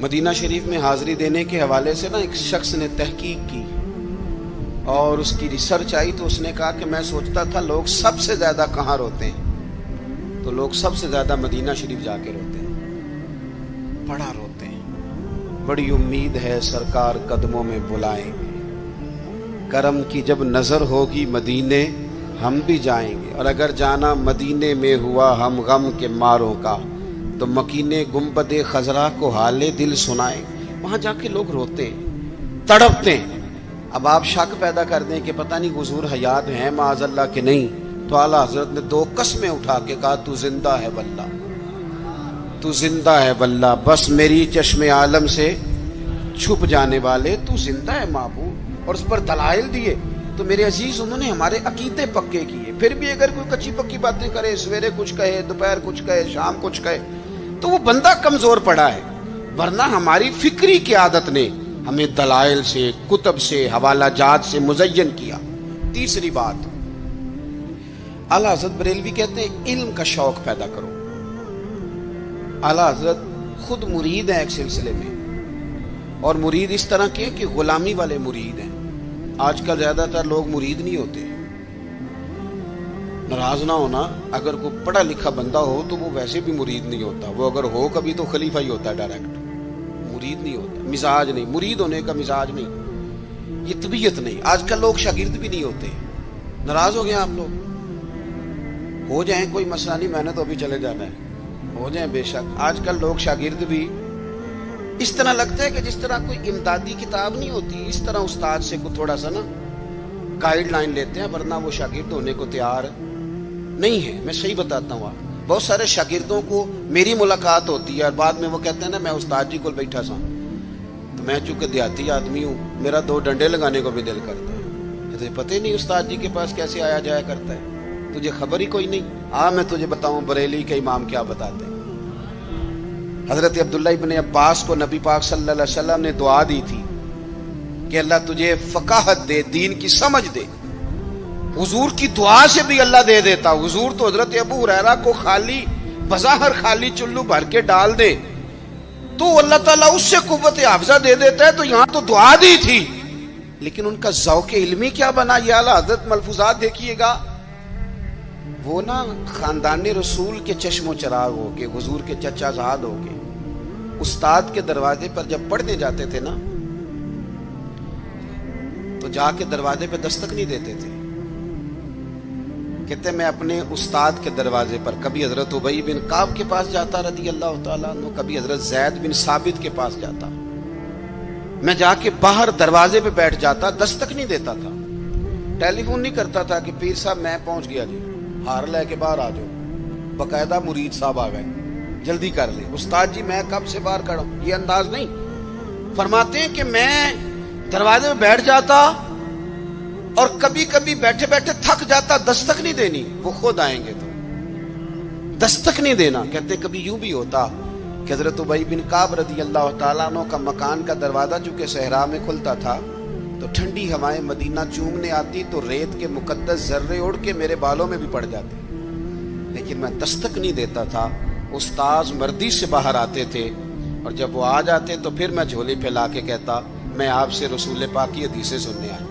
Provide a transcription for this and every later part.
مدینہ شریف میں حاضری دینے کے حوالے سے ایک شخص نے تحقیق کی اور اس کی ریسرچ آئی تو اس نے کہا کہ میں سوچتا تھا لوگ سب سے زیادہ کہاں روتے ہیں، تو لوگ سب سے زیادہ مدینہ شریف جا کے روتے ہیں، بڑا روتے ہیں۔ بڑی امید ہے سرکار قدموں میں بلائیں گے، کرم کی جب نظر ہوگی مدینے ہم بھی جائیں گے، اور اگر جانا مدینے میں ہوا ہم غم کے ماروں کا تو مکینے گنبد خضرا کو حال دل سنائیں۔ وہاں جا کے لوگ روتے ہیں، تڑپتے ہیں۔ اب آپ شک پیدا کر دیں کہ پتہ نہیں حضور حیات ہیں معاذ اللہ کہ نہیں، تو اعلیٰ حضرت نے 2 قسمیں اٹھا کے کہا تو زندہ ہے واللہ، تو زندہ ہے واللہ، بس میری چشم عالم سے چھپ جانے والے تو زندہ ہے معبود، اور اس پر دلائل دیے۔ تو میرے عزیز انہوں نے ہمارے عقیدے پکے کیے۔ پھر بھی اگر کوئی کچی پکی باتیں کرے، سویرے کچھ کہے، دوپہر کچھ کہے، شام کچھ کہے، تو وہ بندہ کمزور پڑا ہے، ورنہ ہماری فکری کی عادت نے ہمیں دلائل سے، کتب سے، حوالہ جات سے مزین کیا۔ تیسری بات، اعلیٰ حضرت بریلوی کہتے ہیں علم کا شوق پیدا کرو۔ اعلیٰ حضرت خود مرید ہیں ایک سلسلے میں، اور مرید اس طرح کے کہ غلامی والے مرید ہیں۔ آج کل زیادہ تر لوگ مرید نہیں ہوتے، ناراض نہ ہونا، اگر کوئی پڑھا لکھا بندہ ہو تو وہ ویسے بھی مرید نہیں ہوتا، وہ اگر ہو کبھی تو خلیفہ ہی ہوتا ہے ڈائریکٹ، مرید نہیں ہوتا، مزاج نہیں، مرید ہونے کا مزاج نہیں، یہ طبیعت نہیں۔ آج کل لوگ شاگرد بھی نہیں ہوتے، ناراض ہو گئے آپ لوگ، ہو جائیں کوئی مسئلہ نہیں، میں نے تو ابھی چلے جانا ہے، ہو جائیں بے شک۔ آج کل لوگ شاگرد بھی اس طرح لگتا ہے کہ جس طرح کوئی امدادی کتاب نہیں ہوتی، اس طرح استاد سے کوئی تھوڑا سا گائیڈ لائن لیتے ہیں، ورنہ وہ شاگرد ہونے کو تیار نہیں ہے۔ میں صحیح بتاتا ہوں، بہت سارے شاگردوں کو میری ملاقات ہوتی ہے اور بعد میں وہ کہتے ہیں نا میں استاد جی کو بیٹھا سا، تو میں چونکہ دیہاتی آدمی ہوں، میرا 2 ڈنڈے لگانے کو بھی دل کرتا ہے، تجھے پتہ ہی نہیں استاد جی کے پاس کیسے آیا جایا کرتا ہے، تجھے خبر ہی کوئی نہیں۔ میں تجھے بتاؤں بریلی کے امام کیا بتاتے ہیں۔ حضرت عبداللہ ابن عباس کو نبی پاک صلی اللہ علیہ وسلم نے دعا دی تھی کہ اللہ تجھے فقاہت دے، دین کی سمجھ دے۔ حضور کی دعا سے بھی اللہ دے دیتا۔ حضور تو حضرت ابو ہریرہ کو خالی بظاہر خالی چلو بھر کے ڈال دے تو اللہ تعالیٰ اس سے قوت حافظہ دے دیتا ہے، تو یہاں تو دعا دی تھی، لیکن ان کا ذوق علمی کیا بنا، یہ اعلیٰ حضرت ملفوظات دیکھیے گا۔ وہ خاندان رسول کے چشم و چراغ ہو کے، حضور کے چچا زاد ہو کے، استاد کے دروازے پر جب پڑھنے جاتے تھے نا تو جا کے دروازے پہ دستک نہیں دیتے تھے، کہتے میں اپنے استاد کے دروازے پر کبھی حضرت ابی بن کعب کے پاس جاتا رضی اللہ تعالیٰ عنہ، کبھی حضرت زید بن ثابت کے پاس جاتا، میں جا کے باہر دروازے پہ بیٹھ جاتا، دستک نہیں دیتا تھا، ٹیلی فون نہیں کرتا تھا کہ پیر صاحب میں پہنچ گیا جی، ہار لے کے باہر آ جاؤ، باقاعدہ مرید صاحب آ گئے جلدی کر لے، استاد جی میں کب سے باہر کھڑا ہوں، یہ انداز نہیں۔ فرماتے ہیں کہ میں دروازے میں بیٹھ جاتا اور کبھی کبھی بیٹھے بیٹھے تھک جاتا، دستک نہیں دینی، وہ خود آئیں گے تو دستک نہیں دینا۔ کہتے کبھی یوں بھی ہوتا کہ حضرت ابی بن کعب رضی اللہ تعالیٰ عنہ کا مکان کا دروازہ چونکہ صحرا میں کھلتا تھا تو ٹھنڈی ہوائیں مدینہ چومنے آتی تو ریت کے مقدس ذرے اڑ کے میرے بالوں میں بھی پڑ جاتے، لیکن میں دستک نہیں دیتا تھا۔ استاذ مردی سے باہر آتے تھے اور جب وہ آ جاتے تو پھر میں جھولی پھیلا کے کہتا میں آپ سے رسول پاک کی حدیثیں سننے آیا۔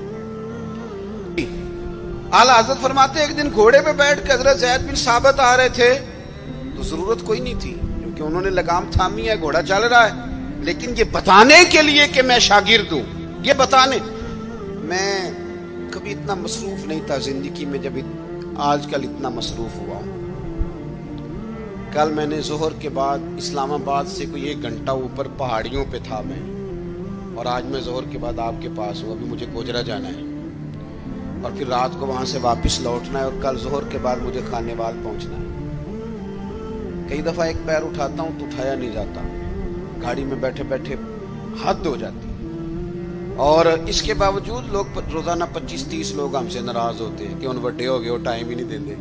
اعلیٰ حضرت فرماتے ایک دن گھوڑے پہ بیٹھ کے حضرت زید بن ثابت آ رہے تھے تو ضرورت کوئی نہیں تھی کیونکہ انہوں نے لگام تھامی ہے، گھوڑا چل رہا ہے، لیکن یہ بتانے کے لیے کہ میں شاگرد ہوں، یہ بتانے۔ میں کبھی اتنا مصروف نہیں تھا زندگی میں جب آج کل اتنا مصروف ہوا ہوں۔ کل میں نے ظہر کے بعد اسلام آباد سے کوئی 1 گھنٹہ اوپر پہاڑیوں پہ تھا میں، اور آج میں ظہر کے بعد آپ کے پاس ہوں، ابھی مجھے گوجرا جانا ہے اور پھر رات کو وہاں سے واپس لوٹنا ہے، اور کل ظہر کے بعد مجھے خانے وال پہنچنا ہے۔ کئی دفعہ ایک پیر اٹھاتا ہوں تو اٹھایا نہیں جاتا، گاڑی میں بیٹھے بیٹھے حد ہو جاتی، اور اس کے باوجود لوگ روزانہ 25-30 لوگ ہم سے ناراض ہوتے ہیں کہ ان وڈے ہو گئے وہ ٹائم ہی نہیں دیتے،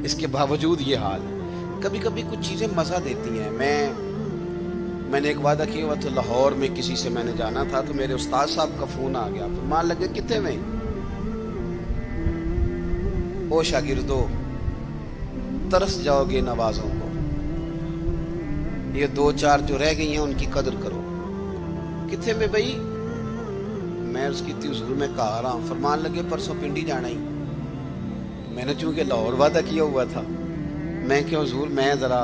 اس کے باوجود یہ حال ہے۔ کبھی کبھی کچھ چیزیں مزہ دیتی ہیں۔ میں نے ایک وعدہ کیا ہوا تھا، لاہور میں کسی سے میں نے جانا تھا تو میرے استاد صاحب کا فون آ گیا، مان لگے کتنے میں، او شاگردو ترس جاؤ گے نوازوں کو، یہ 2-4 جو رہ گئی ہیں ان کی قدر کرو. کتنے میں بھائی؟ میں اس کی حضور میں کہا رہا ہوں. فرمان لگے پرسوں پنڈی جانا ہی. میں نے چونکہ لاہور وعدہ کیا ہوا تھا, میں کہ حضور میں ذرا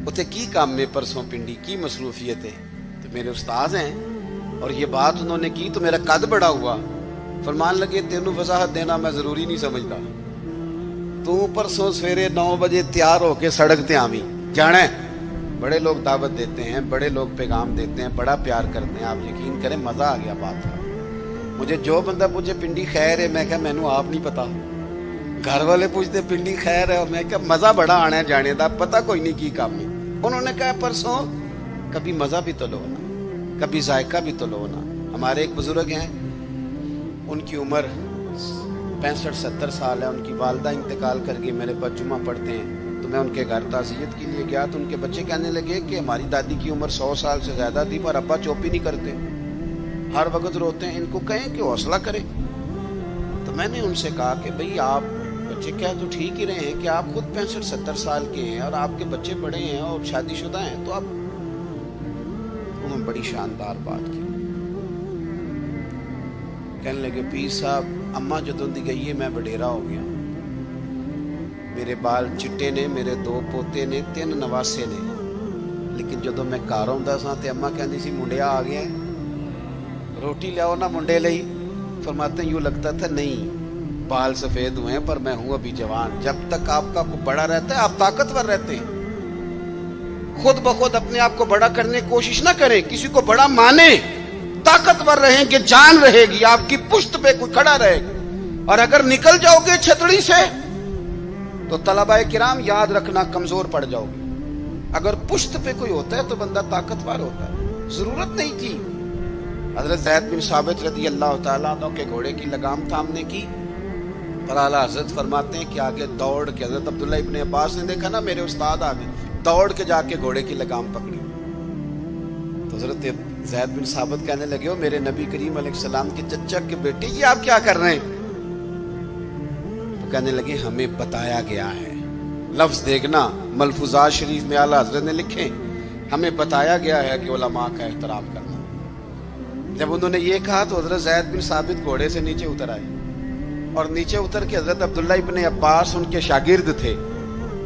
اتنے کی کام میں پرسوں پنڈی کی مصروفیت ہے, تو میرے استاد ہیں اور یہ بات انہوں نے کی تو میرا قد بڑا ہوا. فرمان لگے تینوں وضاحت دینا میں ضروری نہیں سمجھتا, تو پرسوں سویرے 9 بجے تیار ہو کے سڑک تے آویں جانا ہے. بڑے لوگ دعوت دیتے ہیں, بڑے لوگ پیغام دیتے ہیں, بڑا پیار کرتے ہیں. آپ یقین کریں مزہ آ گیا بات کا. مجھے جو بندہ پوچھے پنڈی خیر ہے, میں کہا مینوں آپ نہیں پتا. گھر والے پوچھتے پنڈی خیر ہے, اور میں کہا مزہ بڑا آنا ہے جانے دا, پتہ کوئی نہیں کی کام ہے. انہوں نے کہا پرسوں کبھی مزہ بھی تو لو نا, کبھی ذائقہ بھی تو لو نا. ہمارے ایک بزرگ ہیں, ان کی عمر 65-70 سال ہے. ان کی والدہ انتقال کر گئی. میرے پاس جمعہ پڑھتے ہیں تو میں ان کے گھر تعزیت کے لیے گیا تو ان کے بچے کہنے لگے کہ ہماری دادی کی عمر 100 سال سے زیادہ تھی پر ابا چوپ ہی نہیں کرتے, ہر وقت روتے ہیں. ان کو کہیں کہ حوصلہ کریں. تو میں نے ان سے کہا کہ بھئی آپ بچے کیا تو ٹھیک ہی رہے ہیں کہ آپ خود 65-70 سال کے ہیں اور آپ کے بچے بڑے ہیں اور شادی شدہ ہیں, تو آپ. انہوں نے بڑی شاندار بات کی. کہنے لگے پیر صاحب اماں جدوں دی گئی ہے میں وڈیرا ہو گیا, میرے بال چٹے نے, میرے 2 پوتے نے, 3 نواسے نے, لیکن جدوں میں گھر آਉਂدا سا تے اماں کہندی سی منڈیا آ گیا روٹی لیاؤ نا منڈے لئی. فرماتے ہیں یوں لگتا تھا نہیں بال سفید ہوئے ہیں پر میں ہوں ابھی جوان. جب تک آپ کا کو بڑا رہتا ہے آپ طاقتور رہتے ہیں. خود بخود اپنے آپ کو بڑا کرنے کی کوشش نہ کریں, کسی کو بڑا مانے, طاقتور رہیں گے, جان رہے گی, آپ کی پشت پہ کوئی کھڑا رہے گا. اور اگر نکل جاؤ گے چھتڑی سے تو طلباء کرام یاد رکھنا کمزور پڑ جاؤ گے. اگر پشت پہ کوئی ہوتا ہے تو بندہ طاقتور ہوتا ہے. ضرورت نہیں تھی. حضرت زید بن ثابت رضی اللہ تعالیٰ عنہ کے گھوڑے کی لگام تھامنے کی, پر اعلیٰ حضرت فرماتے ہیں کہ آگے دوڑ کے, حضرت عبداللہ ابن عباس نے دیکھا نا میرے استاد آگے, دوڑ کے جا کے گھوڑے کی لگام پکڑی. تو حضرت زید بن ثابت کہنے لگے ہو میرے نبی کریم علیہ السلام کے چچا کے بیٹے یہ آپ کیا کر رہے ہیں؟ تو کہنے لگے ہمیں بتایا گیا ہے. لفظ دیکھنا ملفوظات شریف میں اعلیٰ حضرت نے لکھے, ہمیں بتایا گیا ہے کہ علماء کا احترام کرنا. جب انہوں نے یہ کہا تو حضرت زید بن ثابت گھوڑے سے نیچے اتر آئے, اور نیچے اتر کے حضرت عبداللہ ابن عباس ان کے شاگرد تھے,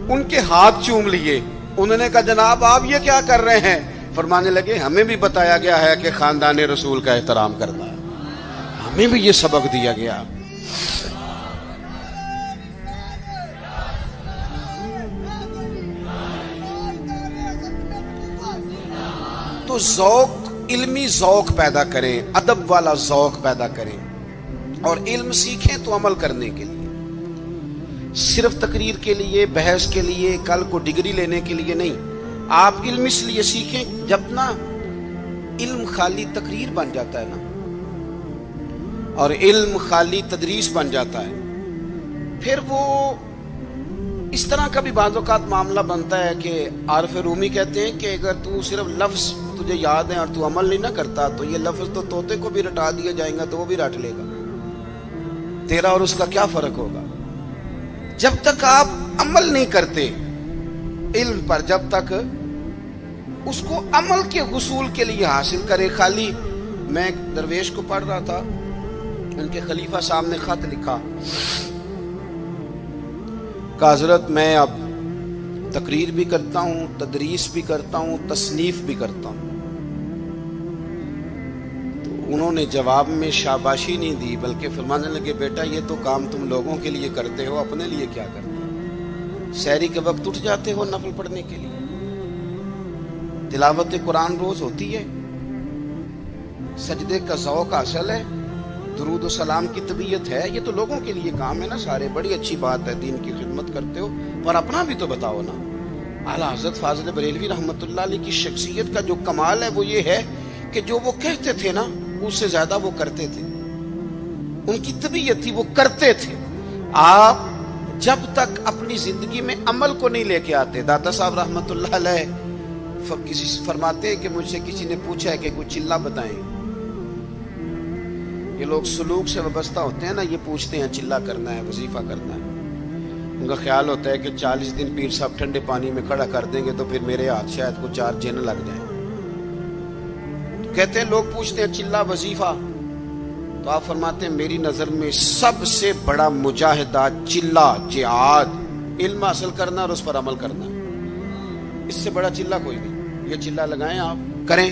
ان کے ہاتھ چوم لیے. انہوں نے کہا جناب آپ یہ کیا کر رہے ہیں؟ فرمانے لگے ہمیں بھی بتایا گیا ہے کہ خاندان رسول کا احترام کرنا ہے, ہمیں بھی یہ سبق دیا گیا. تو ذوق, علمی ذوق پیدا کریں, ادب والا ذوق پیدا کریں, اور علم سیکھیں تو عمل کرنے کے لیے. صرف تقریر کے لیے, بحث کے لیے, کل کو ڈگری لینے کے لیے نہیں. آپ علم اس لیے سیکھیں, جب نا علم خالی تقریر بن جاتا ہے نا, اور علم خالی تدریس بن جاتا ہے, پھر وہ اس طرح کا بھی بعض اوقات معاملہ بنتا ہے کہ عارف رومی کہتے ہیں کہ اگر تو صرف لفظ تجھے یاد ہیں اور تو عمل نہیں نہ کرتا تو یہ لفظ تو طوطے کو بھی رٹا دیا جائیں گا تو وہ بھی رٹ لے گا, تیرا اور اس کا کیا فرق ہوگا؟ جب تک آپ عمل نہیں کرتے علم پر, جب تک اس کو عمل کے حصول کے لیے حاصل کرے. خالی میں ایک درویش کو پڑھ رہا تھا, ان کے خلیفہ صاحب نے خط لکھا کہ حضرت میں اب تقریر بھی کرتا ہوں, تدریس بھی کرتا ہوں, تصنیف بھی کرتا ہوں. تو انہوں نے جواب میں شاباشی نہیں دی بلکہ فرمانے لگے بیٹا یہ تو کام تم لوگوں کے لیے کرتے ہو, اپنے لیے کیا کرتے ہو؟ سحری کے وقت اٹھ جاتے ہو نفل پڑھنے کے لیے, تلاوت قرآن روز ہوتی ہے, سجدے کا ذوق حاصل ہے, درود و سلام کی طبیعت ہے, یہ تو لوگوں کے لیے کام ہے نا سارے. بڑی اچھی بات ہے, دین کی خدمت کرتے ہو, پر اپنا بھی تو بتاؤ نا. اعلیٰ حضرت فاضل بریلوی رحمۃ اللہ علیہ کی شخصیت کا جو کمال ہے وہ یہ ہے کہ جو وہ کہتے تھے نا اس سے زیادہ وہ کرتے تھے. ان کی طبیعت تھی, وہ کرتے تھے. آپ جب تک اپنی زندگی میں عمل کو نہیں لے کے آتے, داتا صاحب رحمۃ اللہ علیہ کسی سے فرماتے ہیں کہ مجھ سے کسی نے پوچھا ہے کہ کوئی چلہ بتائیں. یہ لوگ سلوک سے وابستہ ہوتے ہیں نا, یہ پوچھتے ہیں چلہ کرنا ہے, وظیفہ کرنا ہے. ان کا خیال ہوتا ہے کہ 40 دن پیر صاحب ٹھنڈے پانی میں کھڑا کر دیں گے تو پھر میرے ہاتھ شاید کو 4 جن لگ جائیں. تو کہتے ہیں لوگ پوچھتے ہیں چلا وظیفہ, تو آپ فرماتے ہیں میری نظر میں سب سے بڑا مجاہدہ چلا جہاد علم حاصل کرنا اور اس پر عمل کرنا. اس سے بڑا چلا کوئی نہیں. یہ چلا لگائیں آپ کریں,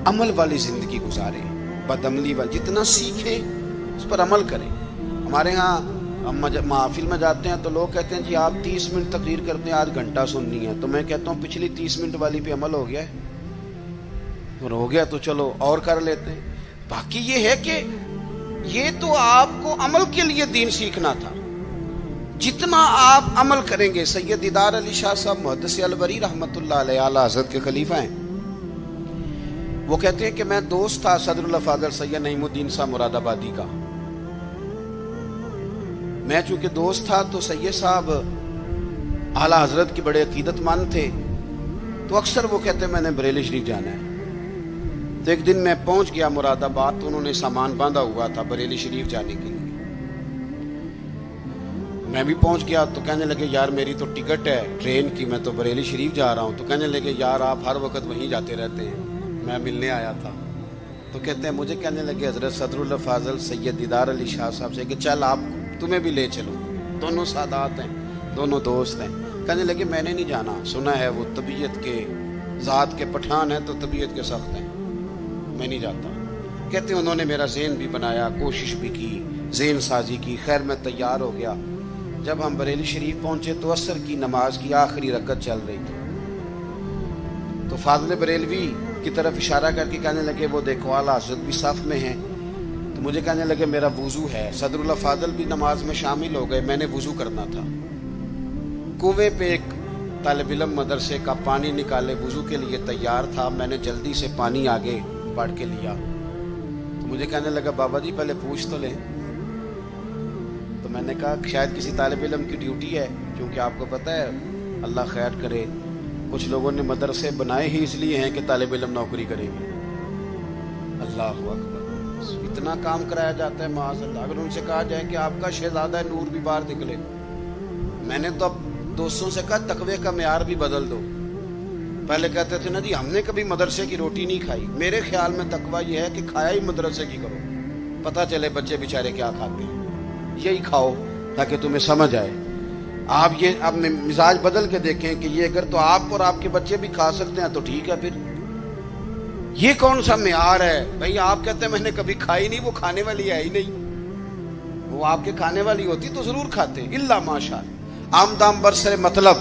عمل والی زندگی گزاریں, بدعملی والی جتنا سیکھیں اس پر عمل کریں. ہمارے ہاں ہم محافل میں جاتے ہیں تو لوگ کہتے ہیں جی آپ 30 منٹ تقریر کرتے ہیں, 8 گھنٹہ سننی ہے. تو میں کہتا ہوں پچھلی 30 منٹ والی پہ عمل ہو گیا ہے, اور ہو گیا تو چلو اور کر لیتے ہیں. باقی یہ ہے کہ یہ تو آپ کو عمل کے لیے دین سیکھنا تھا. جتنا آپ عمل کریں گے. سید دیدار علی شاہ صاحب محدث الوری رحمۃ اللہ علیہ اعلیٰ حضرت کے خلیفہ ہیں. وہ کہتے ہیں کہ میں دوست تھا صدر الافاضل سید نعیم الدین صاحب مراد آبادی کا. میں چونکہ دوست تھا تو سید صاحب اعلیٰ حضرت کے بڑے عقیدت مند تھے, تو اکثر وہ کہتے ہیں میں نے بریلی شریف جانا ہے. تو ایک دن میں پہنچ گیا مراد آباد, تو انہوں نے سامان باندھا ہوا تھا بریلی شریف جانے کے لیے. میں بھی پہنچ گیا تو کہنے لگے یار میری تو ٹکٹ ہے ٹرین کی, میں تو بریلی شریف جا رہا ہوں. تو کہنے لگے یار آپ ہر وقت وہیں جاتے رہتے ہیں, میں ملنے آیا تھا. تو کہتے ہیں مجھے کہنے لگے حضرت صدر الافاضل سید دیدار علی شاہ صاحب سے کہ چل آپ تمہیں بھی لے چلو, دونوں سادات ہیں, دونوں دوست ہیں. کہنے لگے میں نے نہیں جانا, سنا ہے وہ طبیعت کے ذات کے پٹھان ہیں تو طبیعت کے سخت ہیں, میں نہیں جاتا. کہتے ہیں انہوں نے میرا ذہن بھی بنایا, کوشش بھی کی, ذہن سازی کی. خیر میں تیار ہو گیا. جب ہم بریلی شریف پہنچے تو عصر کی نماز کی آخری رکعت چل رہی تھی. تو فاضل بریلوی کی طرف اشارہ کر کے کہنے لگے وہ دیکھو اعلیٰ حضرت بھی صف میں ہیں. تو مجھے کہنے لگے میرا وضو ہے. صدر الافاضل بھی نماز میں شامل ہو گئے, میں نے وضو کرنا تھا. کنویں پہ ایک طالب علم مدرسے کا پانی نکالے وضو کے لیے تیار تھا. میں نے جلدی سے پانی آگے بڑھ کے لیا. تو مجھے کہنے لگا بابا جی پہلے پوچھ تو لیں. تو میں نے کہا شاید کسی طالب علم کی ڈیوٹی ہے, کیونکہ آپ کو پتہ ہے اللہ خیر کرے کچھ لوگوں نے مدرسے بنائے ہی اس لیے ہیں کہ طالب علم نوکری کریں گے. اللہ اکبر, اتنا کام کرایا جاتا ہے معاذ اللہ. اگر ان سے کہا جائے کہ آپ کا شہزادہ نور بھی باہر نکلے. میں نے تو اب دوستوں سے کہا تقوی کا معیار بھی بدل دو. پہلے کہتے تھے نا جی ہم نے کبھی مدرسے کی روٹی نہیں کھائی. میرے خیال میں تقوی یہ ہے کہ کھایا ہی مدرسے کی کرو, پتہ چلے بچے بیچارے کیا کھاتے ہیں. یہی کھاؤ تاکہ تمہیں سمجھ آئے. آپ یہ اپنے مزاج بدل کے دیکھیں کہ یہ اگر تو آپ اور آپ کے بچے بھی کھا سکتے ہیں تو ٹھیک ہے. پھر یہ کون سا معیار ہے بھائی؟ آپ کہتے ہیں میں نے کبھی کھائی نہیں, وہ کھانے والی ہے ہی نہیں. وہ آپ کے کھانے والی ہوتی تو ضرور کھاتے, الا ماشاء اللہ. آمدام برسر مطلب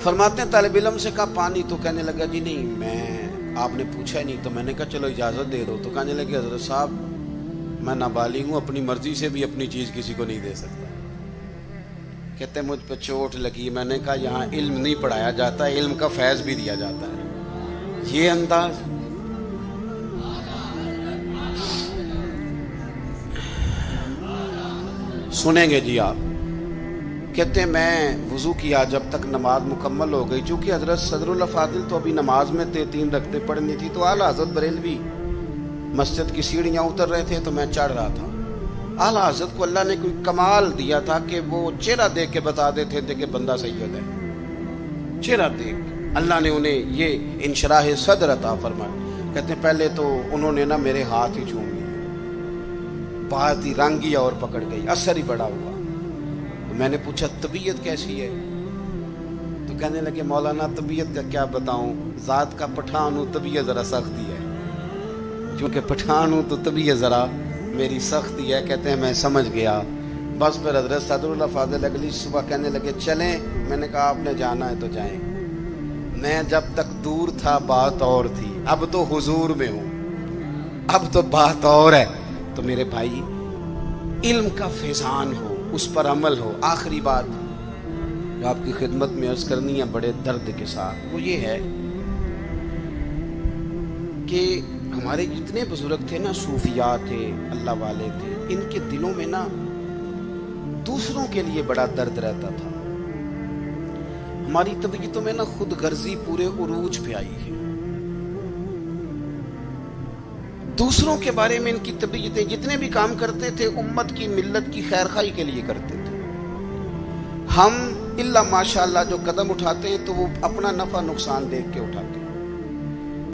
فرماتے ہیں طالب علم سے کہا پانی, تو کہنے لگا جی نہیں میں, آپ نے پوچھا ہی نہیں. تو میں نے کہا چلو اجازت دے دو. تو کہنے لگے حضرت صاحب میں نابالغ ہوں, اپنی مرضی سے بھی اپنی چیز کسی کو نہیں دے سکتا. کہتے ہیں مجھ پہ چوٹ لگی. میں نے کہا یہاں علم نہیں پڑھایا جاتا, علم کا فیض بھی دیا جاتا ہے. یہ انداز سنیں گے جی آپ. کہتے ہیں میں وضو کیا جب تک نماز مکمل ہو گئی. چونکہ حضرت صدر الافاضل تو ابھی نماز میں تھے, 3 رکعتیں پڑھنی تھی. تو اعلیٰ حضرت بریلوی مسجد کی سیڑھیاں اتر رہے تھے تو میں چڑھ رہا تھا. اعلیٰ حضرت کو اللہ نے کوئی کمال دیا تھا کہ وہ چہرہ دیکھ کے بتا دیتے تھے کہ بندہ سید ہے. چہرہ دیکھ اللہ نے انہیں یہ انشراح صدر عطا فرمایا. کہتے ہیں پہلے تو انہوں نے نا میرے ہاتھ ہی چوم لیے, بات ہی رنگ ہی اور پکڑ گئی, اثر ہی بڑا ہوا. تو میں نے پوچھا طبیعت کیسی ہے؟ تو کہنے لگے مولانا طبیعت کا کیا بتاؤں, ذات کا پٹھان ہوں, طبیعت ذرا سختی ہے. کیونکہ پٹھان ہوں تو طبیعت ذرا میری سختی ہے. کہتے ہیں میں سمجھ گیا. بس پھر حضرت صدر الافاضل اگلی صبح کہنے لگے چلیں. میں نے کہا آپ نے جانا ہے تو جائیں. میں جب تک دور تھا بات اور تھی, اب تو حضور میں ہوں, اب تو بات اور ہے. تو میرے بھائی علم کا فیضان ہو, اس پر عمل ہو. آخری بات جو آپ کی خدمت میں عرض کرنی ہے بڑے درد کے ساتھ, وہ یہ ہے کہ ہمارے جتنے بزرگ تھے نا, صوفیاء تھے, اللہ والے تھے, ان کے دلوں میں نا دوسروں کے لیے بڑا درد رہتا تھا. ہماری طبیعتوں میں نا خود غرضی پورے عروج پہ آئی ہے. دوسروں کے بارے میں ان کی طبیعتیں, جتنے بھی کام کرتے تھے امت کی ملت کی خیر خواہی کے لیے کرتے تھے. ہم الا ماشاء اللہ جو قدم اٹھاتے ہیں تو وہ اپنا نفع نقصان دیکھ کے اٹھاتے ہیں.